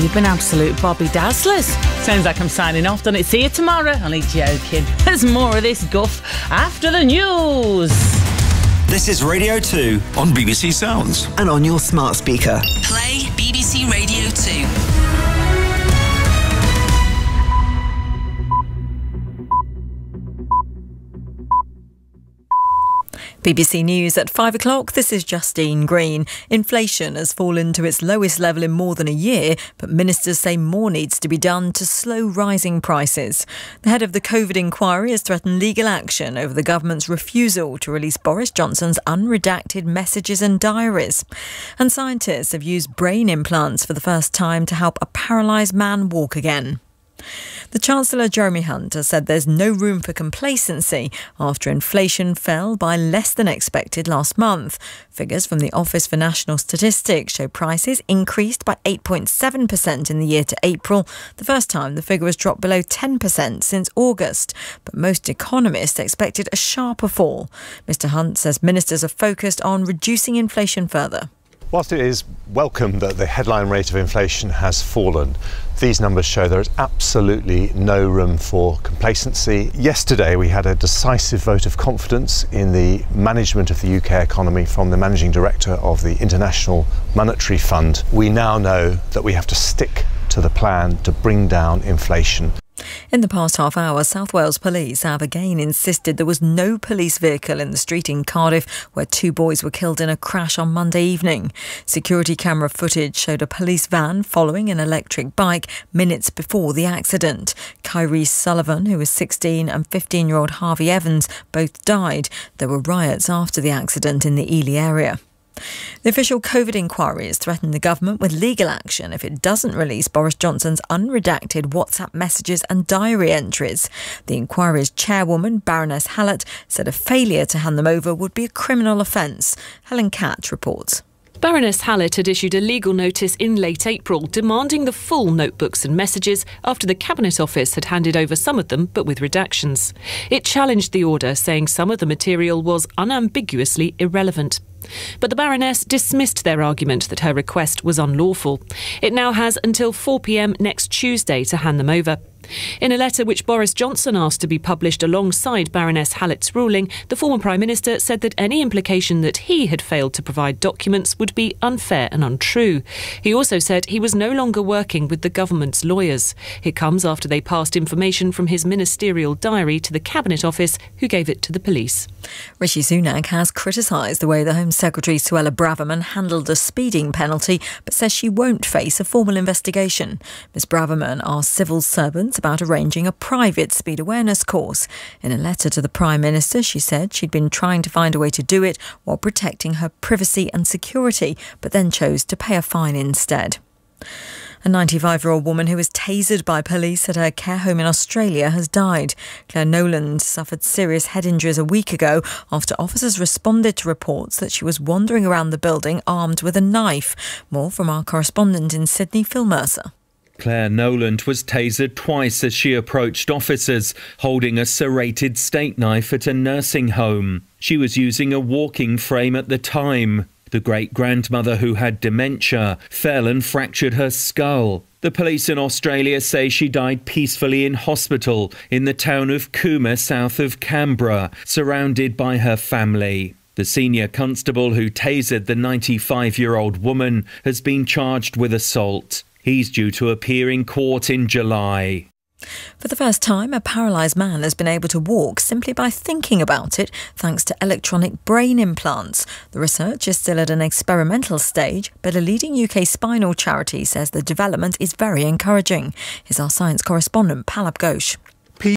you've been absolute Bobby Dazzlers. Sounds like I'm signing off, doesn't it? See you tomorrow. Only joking. There's more of this guff after the news. This is Radio 2 on BBC Sounds. And on your smart speaker. Play BBC Radio 2. BBC News at 5 o'clock. This is Justine Green. Inflation has fallen to its lowest level in more than a year, but ministers say more needs to be done to slow rising prices. The head of the COVID inquiry has threatened legal action over the government's refusal to release Boris Johnson's unredacted messages and diaries. And scientists have used brain implants for the first time to help a paralysed man walk again. The Chancellor, Jeremy Hunt, has said there's no room for complacency after inflation fell by less than expected last month. Figures from the Office for National Statistics show prices increased by 8.7% in the year to April, the first time the figure has dropped below 10% since August. But most economists expected a sharper fall. Mr Hunt says ministers are focused on reducing inflation further. Whilst it is welcome that the headline rate of inflation has fallen, these numbers show there is absolutely no room for complacency. Yesterday we had a decisive vote of confidence in the management of the UK economy from the Managing Director of the International Monetary Fund. We now know that we have to stick to the plan to bring down inflation. In the past half hour, South Wales Police have again insisted there was no police vehicle in the street in Cardiff where two boys were killed in a crash on Monday evening. Security camera footage showed a police van following an electric bike minutes before the accident. Kyrie Sullivan, who was 16, and 15-year-old Harvey Evans both died. There were riots after the accident in the Ely area. The official COVID inquiry has threatened the government with legal action if it doesn't release Boris Johnson's unredacted WhatsApp messages and diary entries. The inquiry's chairwoman, Baroness Hallett, said a failure to hand them over would be a criminal offence. Helen Catch reports. Baroness Hallett had issued a legal notice in late April demanding the full notebooks and messages after the Cabinet Office had handed over some of them but with redactions. It challenged the order, saying some of the material was unambiguously irrelevant. But the Baroness dismissed their argument that her request was unlawful. It now has until 4 p.m. next Tuesday to hand them over. In a letter which Boris Johnson asked to be published alongside Baroness Hallett's ruling, the former Prime Minister said that any implication that he had failed to provide documents would be unfair and untrue. He also said he was no longer working with the government's lawyers. It comes after they passed information from his ministerial diary to the Cabinet Office, who gave it to the police. Rishi Sunak has criticised the way the Home Secretary Suella Braverman handled a speeding penalty, but says she won't face a formal investigation. Ms Braverman asked civil servants about arranging a private speed awareness course. In a letter to the Prime Minister, she said she'd been trying to find a way to do it while protecting her privacy and security, but then chose to pay a fine instead. A 95-year-old woman who was tasered by police at her care home in Australia has died. Claire Noland suffered serious head injuries a week ago after officers responded to reports that she was wandering around the building armed with a knife. More from our correspondent in Sydney, Phil Mercer. Claire Noland was tasered twice as she approached officers, holding a serrated steak knife at a nursing home. She was using a walking frame at the time. The great-grandmother, who had dementia, fell and fractured her skull. The police in Australia say she died peacefully in hospital in the town of Cooma, south of Canberra, surrounded by her family. The senior constable who tasered the 95-year-old woman has been charged with assault. He's due to appear in court in July. For the first time, a paralysed man has been able to walk simply by thinking about it, thanks to electronic brain implants. The research is still at an experimental stage, but a leading UK spinal charity says the development is very encouraging. Here's our science correspondent, Palab Ghosh.